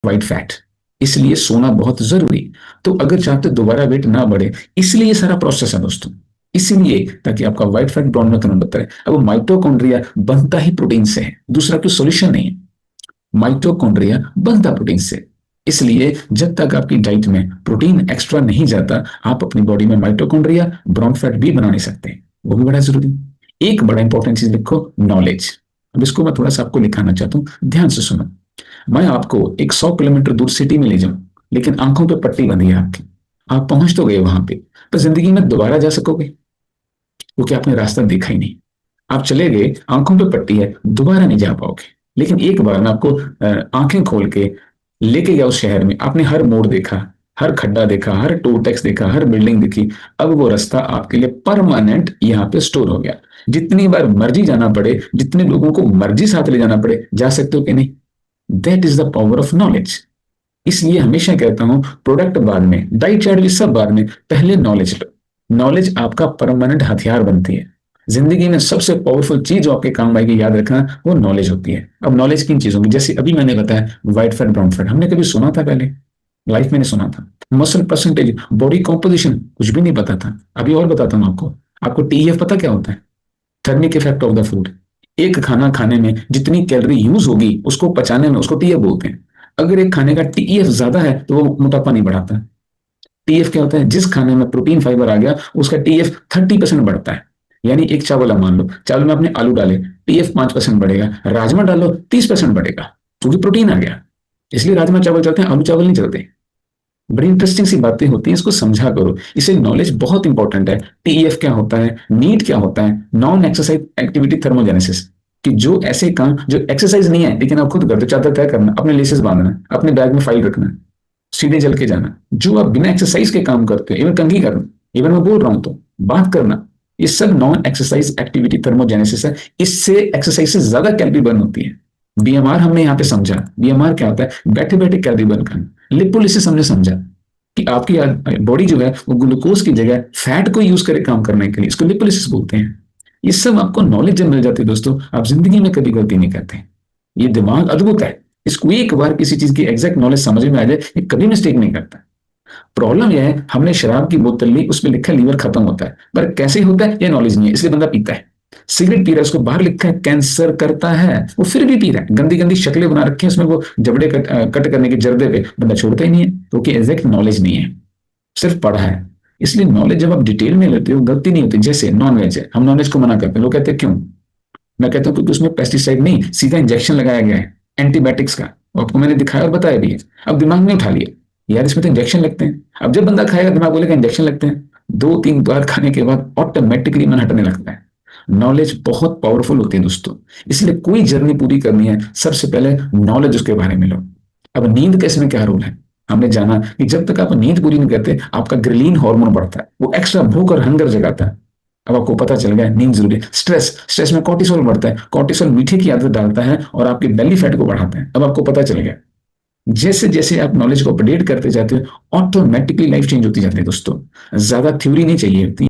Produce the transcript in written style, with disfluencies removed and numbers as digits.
White fat, इसलिए सोना बहुत जरूरी। तो अगर चाहते दोबारा वेट ना बढ़े, इसलिए ये सारा प्रोसेस है दोस्तों, इसीलिए ताकि आपका व्हाइट फैट ब्राउन में कन्वर्ट करे। अब माइटोकॉन्ड्रिया बनता ही प्रोटीन से है, दूसरा कोई सोल्यूशन नहीं है। माइटोकॉन्ड्रिया बनता प्रोटीन से, इसलिए जब तक आपकी डाइट में प्रोटीन एक्स्ट्रा नहीं जाता, आप अपनी बॉडी में माइटोकॉन्ड्रिया ब्राउन फैट भी बना नहीं सकते। वो भी बड़ा जरूरी। एक बड़ा इंपॉर्टेंट चीज लिखो, नॉलेज। अब इसको मैं थोड़ा सा आपको लिखाना चाहता हूँ, ध्यान से सुनो। मैं आपको एक 100 किलोमीटर दूर सिटी में ले जाऊं, लेकिन आंखों पे पट्टी बंधी है आपकी, आप पहुंच तो गए वहां पे, पर जिंदगी में दोबारा जा सकोगे? क्योंकि आपने रास्ता देखा ही नहीं। आप चले गए, आंखों पे पट्टी है, दोबारा नहीं जा पाओगे। लेकिन एक बार मैं आपको आंखें खोल के लेके गया उस शहर में, आपने हर मोड़ देखा, हर खड्डा देखा, हर टोल टैक्स देखा, हर बिल्डिंग देखी। अब वो रास्ता आपके लिए परमानेंट यहाँ पे स्टोर हो गया। जितनी बार मर्जी जाना पड़े, जितने लोगों को मर्जी साथ ले जाना पड़े, जा सकते हो कि नहीं? That is the power of knowledge. इसलिए हमेशा कहता हूं, प्रोडक्ट बाद में, डाइट चार्ट भी सब बाद में, पहले नॉलेज लो। नॉलेज आपका परमानेंट हथियार बनती है। जिंदगी में सबसे पावरफुल चीज जो आपके काम आएगी, याद रखना, वो नॉलेज होती है। अब नॉलेज किन चीजों की, जैसे अभी मैंने बताया व्हाइट फैट ब्राउन फैट, हमने कभी सुना था पहले? लाइफ में नहीं सुना था। मसल परसेंटेज, बॉडी कॉम्पोजिशन, कुछ भी नहीं पता था। अभी और बताता हूँ आपको। आपको टीएफ पता क्या होता है? Thermic effect of the food. एक खाना खाने में जितनी कैलोरी यूज होगी, उसको पचाने में, उसको टीएफ बोलते हैं। अगर एक खाने का टीएफ ज्यादा है तो वो मोटापा नहीं बढ़ाता। टीएफ क्या होता है? जिस खाने में प्रोटीन फाइबर आ गया, उसका टीएफ 30% बढ़ता है। यानी एक चावल आप मान लो, चावल में आपने आलू डाले, टीएफ 5% बढ़ेगा। राजमा डालो, 30% बढ़ेगा, क्योंकि प्रोटीन आ गया। इसलिए राजमा चावल चलते हैं, आलू चावल नहीं चलते। बड़ी इंटरेस्टिंग सी बातें होती हैं, इसको समझा करो। इसे नॉलेज बहुत इंपॉर्टेंट है। टीईएफ क्या होता है, नीट क्या होता है, नॉन एक्सरसाइज एक्टिविटी थर्मोजेनेसिस, कि जो ऐसे काम जो एक्सरसाइज नहीं है लेकिन आप खुद करते हो, चादर तय करना, अपने लेसेस बांधना, अपने बैग में फाइल रखना, सीधे चल के जाना, जो आप बिना एक्सरसाइज के काम करते हो, इवन कंघी करना, इवन मैं बोल रहा हूं तो बात करना, ये सब नॉन एक्सरसाइज एक्टिविटी थर्मोजेनेसिस है। इससे एक्सरसाइज से ज्यादा कैलोरी बर्न होती है। बीएमआर हमने यहाँ पे समझा, बीएमआर क्या होता है? बैठे बैठे कैलोरी बर्न करना। लिपोलिसिस हमने समझा कि आपकी बॉडी जो है वो ग्लूकोज की जगह फैट को यूज करे काम करने के लिए, इसको लिपोलिसिस बोलते हैं। ये सब आपको नॉलेज जब मिल जाती है दोस्तों, आप जिंदगी में कभी गलती नहीं करते। ये दिमाग अद्भुत है, इसको एक बार किसी चीज की एग्जैक्ट नॉलेज समझ में आ जाए, ये कभी मिस्टेक नहीं करता। प्रॉब्लम यह है, हमने शराब की बोतल ली, उसमें लिखा है लीवर खत्म होता है, पर कैसे होता है ये नॉलेज नहीं है, इसलिए बंदा पीता है। सिगरेट पी रहा है, उसको बाहर लिखा है कैंसर करता है, वो फिर भी पी रहा है। गंदी गंदी शक्लें बना रखी है उसमें, वो जबड़े कट करने के जर्दे पे बंदा छोड़ता ही नहीं है, क्योंकि एग्जैक्ट नॉलेज नहीं है, सिर्फ पढ़ा है। इसलिए नॉलेज जब आप डिटेल में लेते हो, गलती नहीं होती। जैसे नॉन वेज है, हम नॉन वेज को मना करते हैं, लोग कहते हैं क्यों? मैं कहता हूँ क्योंकि उसमें पेस्टिसाइड नहीं, सीधा इंजेक्शन लगाया गया है एंटीबायोटिक्स का। आपको मैंने दिखाया और बताया भी है। अब दिमाग में उठा लिया, यार इसमें तो इंजेक्शन लगते हैं। अब जब बंदा खाएगा, दिमाग बोलेगा इंजेक्शन लगते हैं, 2-3 बार खाने के बाद ऑटोमेटिकली मन हटने लगता है। नॉलेज बहुत पावरफुल होती है दोस्तों। इसलिए कोई जर्नी पूरी करनी है, सबसे पहले नॉलेज उसके बारे में लो। अब नींद का इसमें क्या रोल है? हमने जाना कि जब तक आप नींद पूरी नहीं करते, आपका ग्रेलिन हार्मोन बढ़ता है, वो एक्स्ट्रा भूख और हंगर जगाता है। अब आपको पता चल गया नींद जरूरी है। स्ट्रेस, स्ट्रेस में कॉर्टिसोल बढ़ता है, कॉर्टिसोल मीठे की आदत डालता है और आपके बेली फैट को बढ़ाता है। अब आपको पता चल गया। जैसे जैसे आप नॉलेज को अपडेट करते जाते हो, ऑटोमेटिकली लाइफ चेंज होती जाती है दोस्तों। ज्यादा थ्योरी नहीं चाहिए होती।